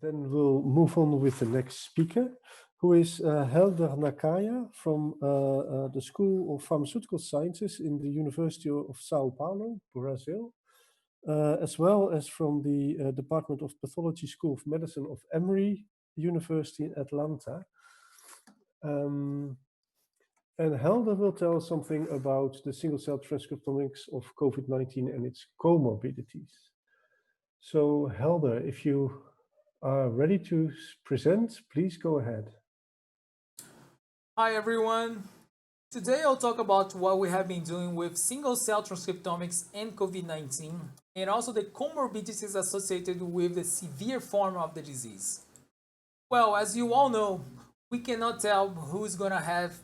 Then we'll move on with the next speaker, who is Helder Nakaya from the School of Pharmaceutical Sciences in the University of Sao Paulo, Brazil, as well as from the Department of Pathology School of Medicine of Emory University in Atlanta. And Helder will tell us something about the single-cell transcriptomics of COVID-19 and its comorbidities. So Helder, if you are ready to present, please go ahead. Hi everyone. Today I'll talk about what we have been doing with single-cell transcriptomics and COVID-19 and also the comorbidities associated with the severe form of the disease. Well, as you all know, we cannot tell who's going to have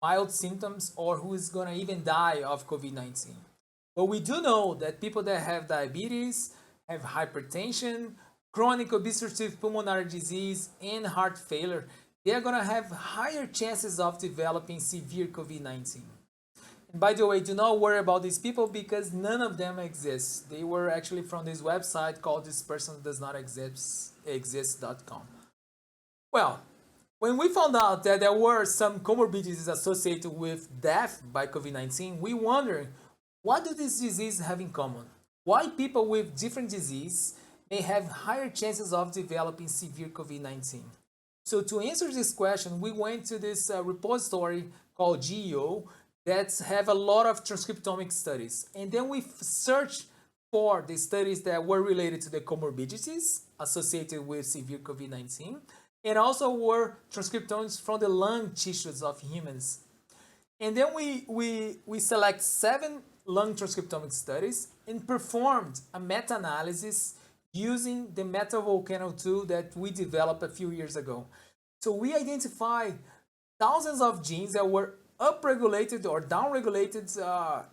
mild symptoms or who is going to even die of COVID-19. But we do know that people that have diabetes, have hypertension, chronic obstructive pulmonary disease, and heart failure, they are going to have higher chances of developing severe COVID-19. And by the way, do not worry about these people because none of them exist. They were actually from this website called thispersondoesnotexist.com. Well, when we found out that there were some comorbidities associated with death by COVID-19, we wondered, what do these diseases have in common? Why people with different disease may have higher chances of developing severe COVID-19? So to answer this question, we went to this repository called GEO that have a lot of transcriptomic studies. And then we searched for the studies that were related to the comorbidities associated with severe COVID-19 and also were transcriptomes from the lung tissues of humans. And then we select 7 lung transcriptomic studies and performed a meta-analysis using the MetaVolcano tool that we developed a few years ago. So we identified thousands of genes that were upregulated or downregulated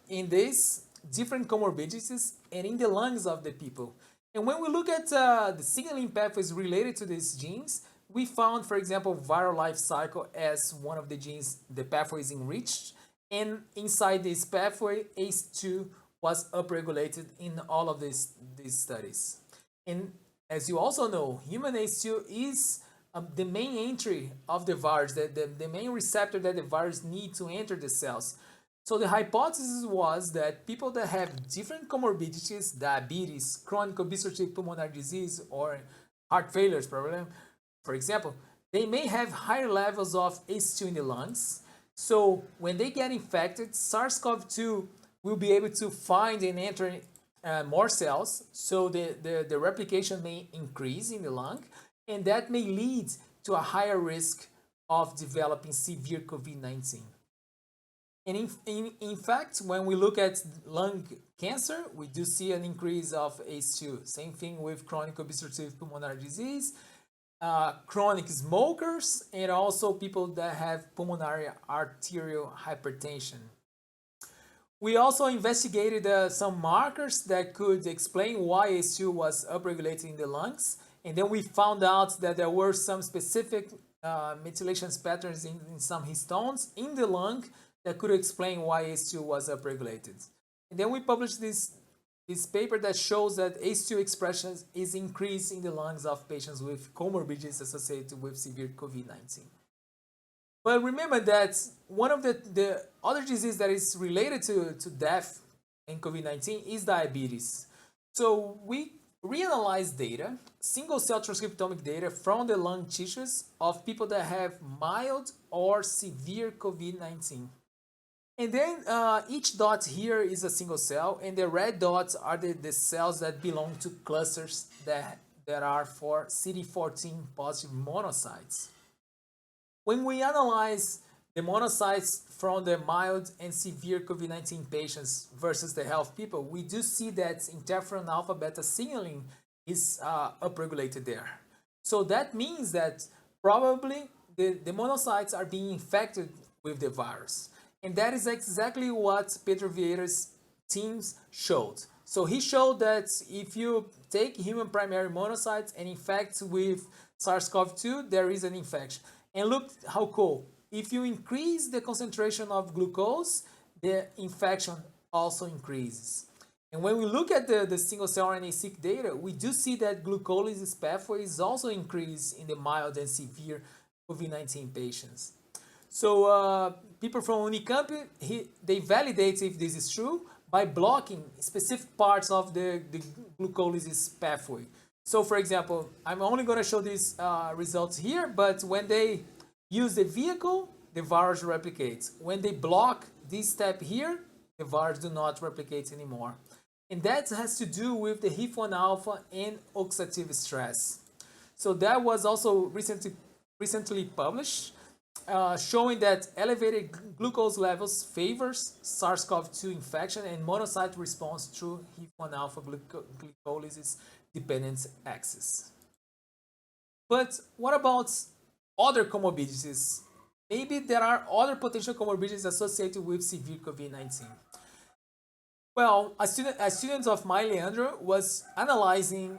in these different comorbidities and in the lungs of the people. And when we look at the signaling pathways related to these genes, we found, for example, viral life cycle as one of the genes, the pathway is enriched. And inside this pathway, ACE2 was upregulated in all of these studies. And as you also know, human ACE2 is the main entry of the virus, the main receptor that the virus needs to enter the cells. So the hypothesis was that people that have different comorbidities, diabetes, chronic obstructive pulmonary disease, or heart failure problem, for example, they may have higher levels of ACE2 in the lungs. So when they get infected, SARS-CoV-2 will be able to find and enter more cells, so the replication may increase in the lung, and that may lead to a higher risk of developing severe COVID-19. And in fact, when we look at lung cancer, we do see an increase of ACE2. Same thing with chronic obstructive pulmonary disease, chronic smokers, and also people that have pulmonary arterial hypertension. We also investigated some markers that could explain why ACE2 was upregulated in the lungs, and then we found out that there were some specific methylation patterns in some histones in the lung that could explain why ACE2 was upregulated. And then we published this paper that shows that ACE2 expression is increased in the lungs of patients with comorbidities associated with severe COVID-19. But remember that one of the other disease that is related to death in COVID-19 is diabetes. So we reanalyzed data, single-cell transcriptomic data from the lung tissues of people that have mild or severe COVID-19. And then each dot here is a single cell, and the red dots are the cells that belong to clusters that are for CD14 positive monocytes. When we analyze the monocytes from the mild and severe COVID-19 patients versus the healthy people, we do see that interferon alpha beta signaling is upregulated there. So that means that probably the monocytes are being infected with the virus. And that is exactly what Pedro Vieira's teams showed. So he showed that if you take human primary monocytes and infect with SARS-CoV-2, there is an infection. And look how cool. If you increase the concentration of glucose, the infection also increases. And when we look at the single-cell RNA-seq data, we do see that glucolysis pathway is also increased in the mild and severe COVID-19 patients. So people from Unicamp, they validate if this is true by blocking specific parts of the glucolysis pathway. So for example, I'm only going to show these results here, but when they use the vehicle, the virus replicates. When they block this step here, the virus do not replicate anymore. And that has to do with the HIF1 alpha and oxidative stress. So that was also recently published, showing that elevated glucose levels favors SARS-CoV-2 infection and monocyte response through HIF1 alpha glycolysis dependent axis. But what about other comorbidities? Maybe there are other potential comorbidities associated with severe COVID-19. Well, a student of mine, Leandro, was analyzing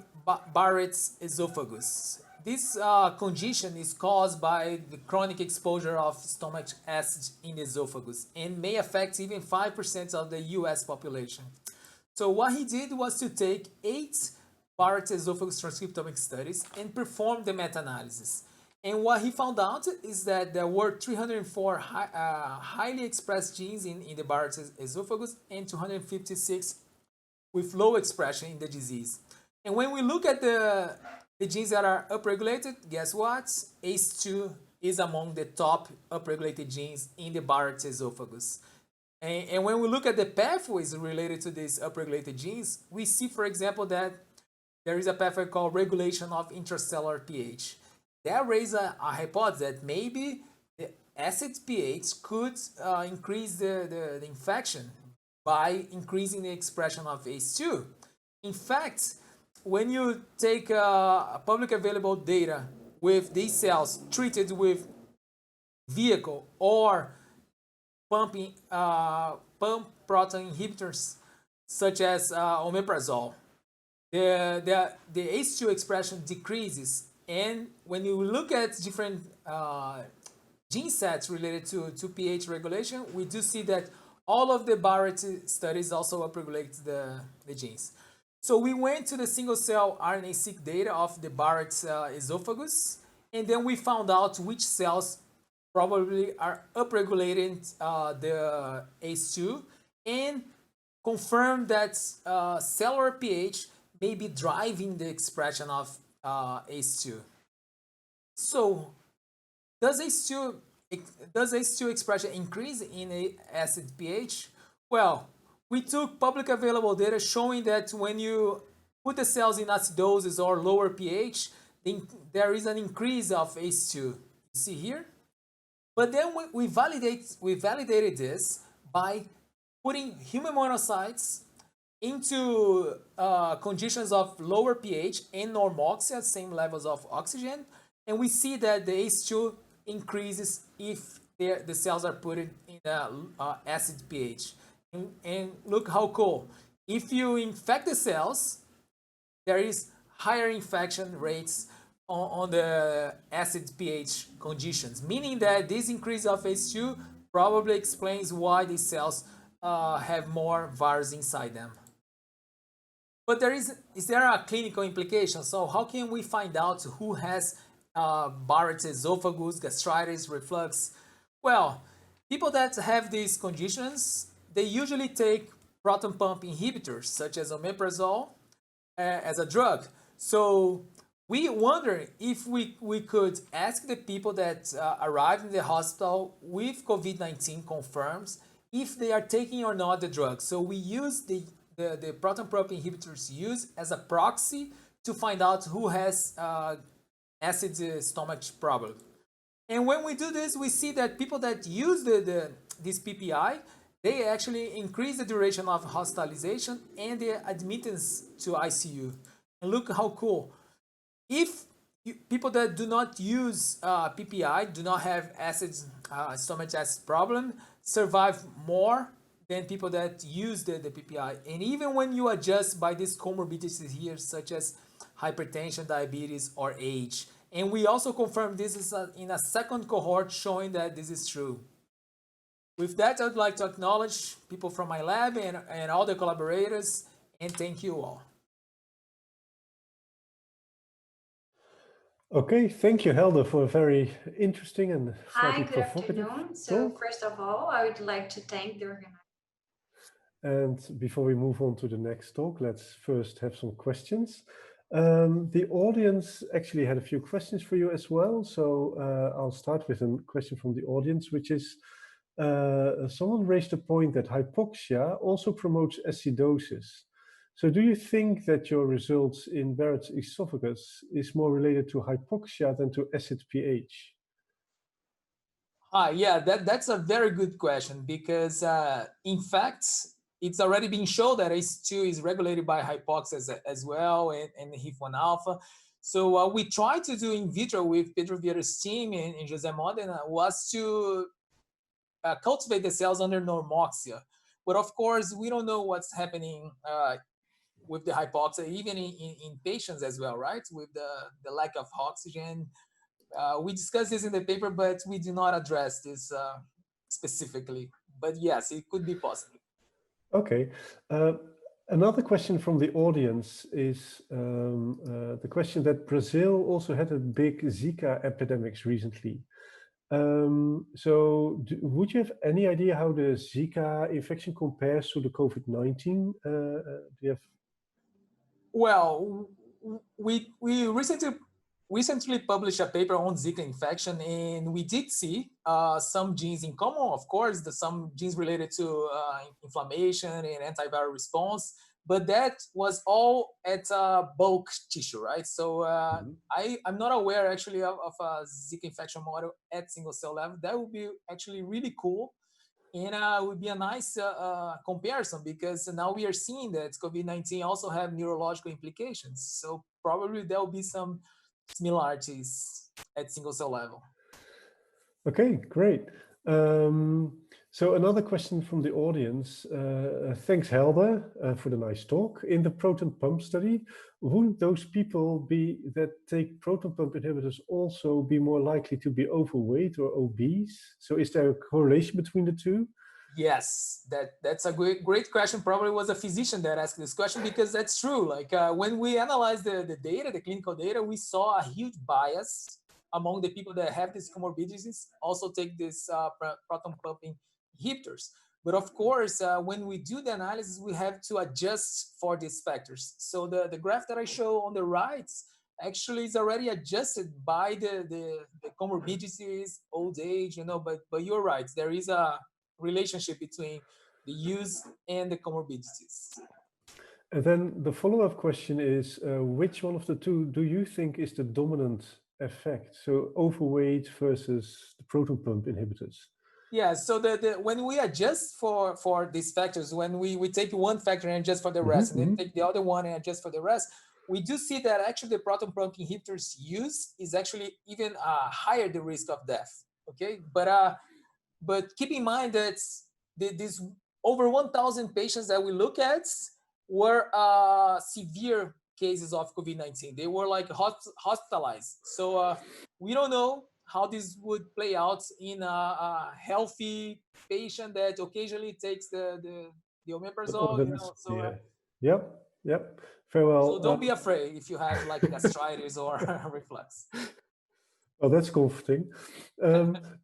Barrett's esophagus. This condition is caused by the chronic exposure of stomach acid in the esophagus and may affect even 5% of the US population. So what he did was to take 8 Barrett's esophagus transcriptomics studies and perform the meta-analysis. And what he found out is that there were 304 highly expressed genes in the Barrett's esophagus and 256 with low expression in the disease. And when we look at the genes that are upregulated, guess what? ACE2 is among the top upregulated genes in the Barrett's esophagus. And when we look at the pathways related to these upregulated genes, we see, for example, that there is a pathway called regulation of intracellular pH. That raises a hypothesis that maybe the acid pH could increase the infection by increasing the expression of ACE2. In fact, when you take public available data with these cells treated with vehicle or pump protein inhibitors such as omeprazole, the ACE2 expression decreases. And when you look at different gene sets related to pH regulation, we do see that all of the Barrett studies also upregulate the genes. So we went to the single-cell RNA-seq data of the Barrett's esophagus, and then we found out which cells probably are upregulating the ACE2 and confirmed that cellular pH may be driving the expression of ACE2. So does ACE2 expression increase in a acid pH? Well, we took public available data showing that when you put the cells in acidosis or lower pH, there is an increase of ACE2. You see here? But then we validated this by putting human monocytes into conditions of lower pH and normoxia, same levels of oxygen, and we see that the ACE2 increases if the cells are put in acid pH. And look how cool. If you infect the cells, there is higher infection rates on the acid pH conditions, meaning that this increase of ACE2 probably explains why these cells have more virus inside them. But is there a clinical implication? So how can we find out who has Barrett's esophagus, gastritis, reflux? Well, people that have these conditions, they usually take proton pump inhibitors such as omeprazole as a drug. So we wonder if we could ask the people that arrive in the hospital with COVID-19 confirms if they are taking or not the drug. So we use the proton pump inhibitors used as a proxy to find out who has acid stomach problem. And when we do this, we see that people that use this PPI, they actually increase the duration of hospitalization and the admittance to ICU. And look how cool. If people that do not use PPI, do not have stomach acid problem, survive more than people that use the PPI. And even when you adjust by these comorbidities here, such as hypertension, diabetes, or age. And we also confirm this is in a second cohort showing that this is true. With that, I would like to acknowledge people from my lab and all the collaborators And thank you all. Okay, thank you, Helder, for a very interesting and slightly Hi, good provocative afternoon. So talk. first of all, I would like to thank the organizer. And before we move on to the next talk, let's first have some questions. The audience actually had a few questions for you as well. So I'll start with a question from the audience, which is, someone raised a point that hypoxia also promotes acidosis. So do you think that your results in Barrett's esophagus is more related to hypoxia than to acid pH? Yeah, that's a very good question because, in fact, it's already been shown that ACE2 is regulated by hypoxia as well, and HIF1 alpha. So what we tried to do in vitro with Pedro Vieira's team in José Modena was to cultivate the cells under normoxia. But of course, we don't know what's happening with the hypoxia, even in patients as well, right? With the lack of oxygen. We discussed this in the paper, but we do not address this specifically. But yes, it could be possible. Okay. Another question from the audience is the question that Brazil also had a big Zika epidemics recently. So would you have any idea how the Zika infection compares to the COVID-19? Do you have? Well, we recently published a paper on Zika infection, and we did see some genes in common. Of course, some genes related to inflammation and antiviral response, but that was all at bulk tissue, right? So I'm not aware actually of a Zika infection model at single cell level. That would be actually really cool. And it would be a nice comparison because now we are seeing that COVID-19 also have neurological implications. So probably there will be some similarities at single cell level. Okay, great. So another question from the audience. Thanks, Helder, for the nice talk. In the proton pump study, wouldn't those people that take proton pump inhibitors also be more likely to be overweight or obese? So is there a correlation between the two? Yes, that's a great question. Probably was a physician that asked this question because that's true. Like when we analyzed the data, the clinical data, we saw a huge bias among the people that have these comorbidities also take this proton pumping inhibitors. But of course, when we do the analysis, we have to adjust for these factors. So the graph that I show on the right actually is already adjusted by the comorbidities, old age, but you're right. There is a relationship between the use and the comorbidities. And then the follow-up question is, which one of the two do you think is the dominant effect? So overweight versus the proton pump inhibitors. Yeah, so when we adjust for these factors, when we take one factor and adjust for the rest, and then take the other one and adjust for the rest, we do see that actually the proton pump inhibitors use is actually even higher the risk of death. Okay, but keep in mind that these over 1,000 patients that we look at were severe cases of COVID-19. They were like hospitalized. So we don't know how this would play out in a healthy patient that occasionally takes the omeprazole. Yep. Very well. So don't be afraid if you have like gastritis or reflux. Well, that's comforting.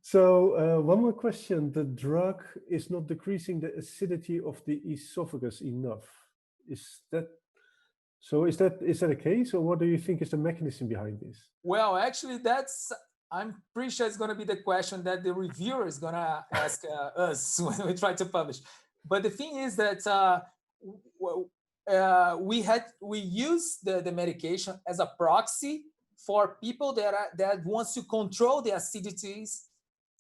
So one more question. The drug is not decreasing the acidity of the esophagus enough. Is that a case, or what do you think is the mechanism behind this? Well, actually, I'm pretty sure it's going to be the question that the reviewer is going to ask us when we try to publish. But the thing is that we use the medication as a proxy for people that wants to control the acidities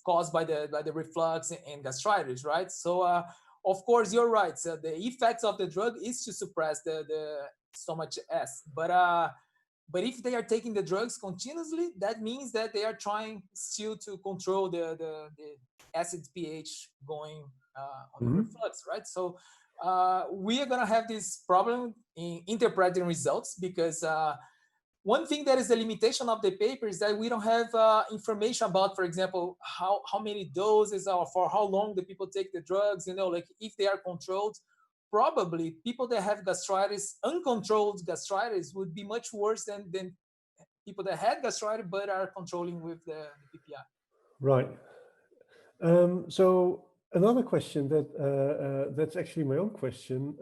caused by the reflux and gastritis, right? So of course you're right. So the effects of the drug is to suppress the stomach acid, but if they are taking the drugs continuously, that means that they are trying still to control the acid pH going on the reflux, right? So we are going to have this problem in interpreting results because one thing that is the limitation of the paper is that we don't have information about, for example, how many doses or for how long the people take the drugs, like if they are controlled probably people that have gastritis, uncontrolled gastritis, would be much worse than people that had gastritis but are controlling with the PPI. Right. So another question that that's actually my own question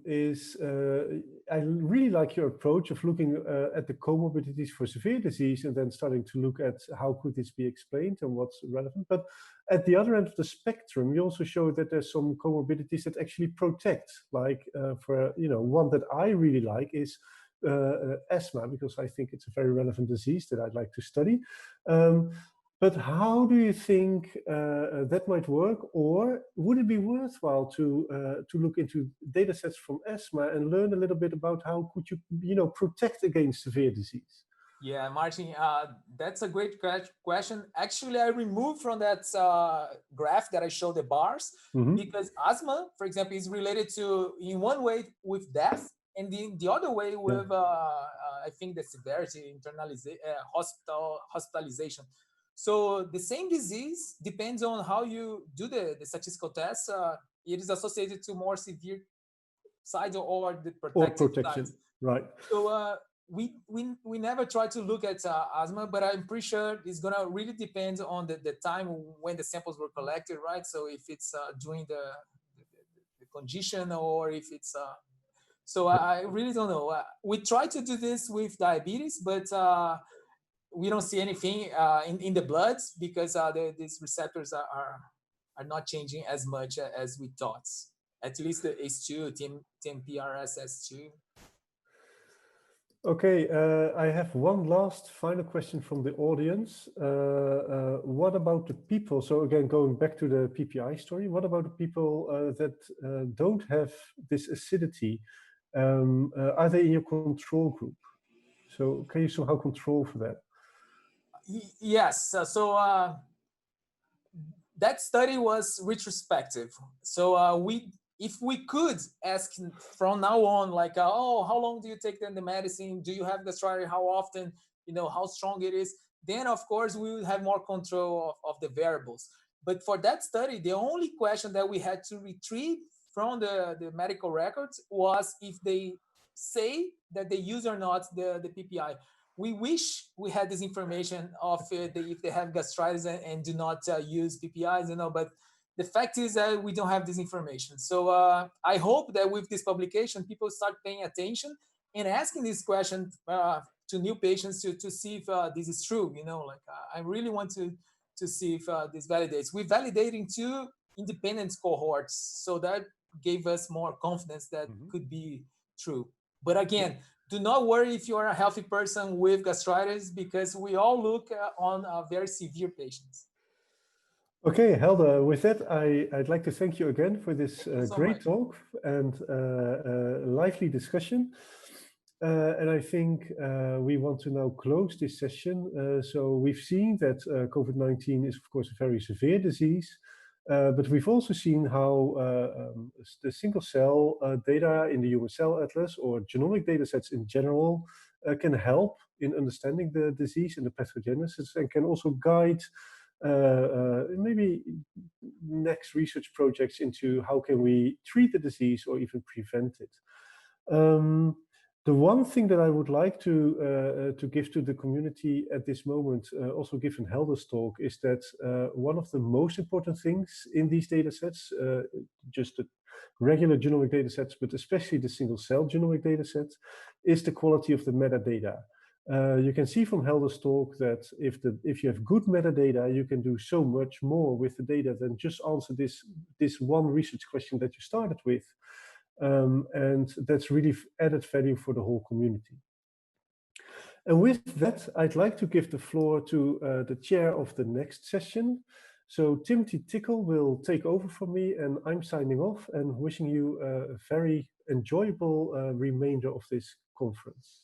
is I really like your approach of looking at the comorbidities for severe disease and then starting to look at how could this be explained and what's relevant. But at the other end of the spectrum, you also show that there's some comorbidities that actually protect. Like for one that I really like is asthma, because I think it's a very relevant disease that I'd like to study. But how do you think that might work, or would it be worthwhile to look into data sets from asthma and learn a little bit about how could you protect against severe disease? Yeah, Martin, that's a great question. Actually, I removed from that graph that I showed the bars because asthma, for example, is related to, in one way, with death, and the other way with, I think, the severity, hospitalization. So the same disease depends on how you do the statistical test. It is associated to more severe side or the protection side. Right. So we never try to look at asthma, but I'm pretty sure it's gonna really depend on the time when the samples were collected, right? So if it's during the condition or if it's so I really don't know. We try to do this with diabetes, but we don't see anything in the blood because these receptors are not changing as much as we thought. At least the ACE2, TMPRSS2. Okay, I have one last final question from the audience. What about the people? So again, going back to the PPI story, what about the people that don't have this acidity? Are they in your control group? So can you somehow control for that? Yes. That study was retrospective. So if we could ask from now on, like, oh, how long do you take the medicine? Do you have gastritis? How often? How strong it is? Then, of course, we would have more control of the variables. But for that study, the only question that we had to retrieve from the medical records was if they say that they use or not the PPI. We wish we had this information of if they have gastritis and do not use PPIs, but the fact is that we don't have this information. So I hope that with this publication, people start paying attention and asking this question to new patients to see if this is true. I really want to see if this validates. We're validating 2 independent cohorts, so that gave us more confidence that could be true. But again, do not worry if you are a healthy person with gastritis, because we all look on very severe patients. Okay, Helder, with that, I'd like to thank you again for this great talk and lively discussion. And I think we want to now close this session. So we've seen that COVID-19 is, of course, a very severe disease. But we've also seen how the single cell data in the Human Cell Atlas or genomic data sets in general can help in understanding the disease and the pathogenesis, and can also guide maybe next research projects into how can we treat the disease or even prevent it. The one thing that I would like to give to the community at this moment, also given Helder's talk, is that one of the most important things in these data sets, just the regular genomic data sets, but especially the single cell genomic data sets, is the quality of the metadata. You can see from Helder's talk that if you have good metadata, you can do so much more with the data than just answer this one research question that you started with. And that's really added value for the whole community. And with that, I'd like to give the floor to the chair of the next session. So Timothy Tickle will take over from me, and I'm signing off and wishing you a very enjoyable remainder of this conference.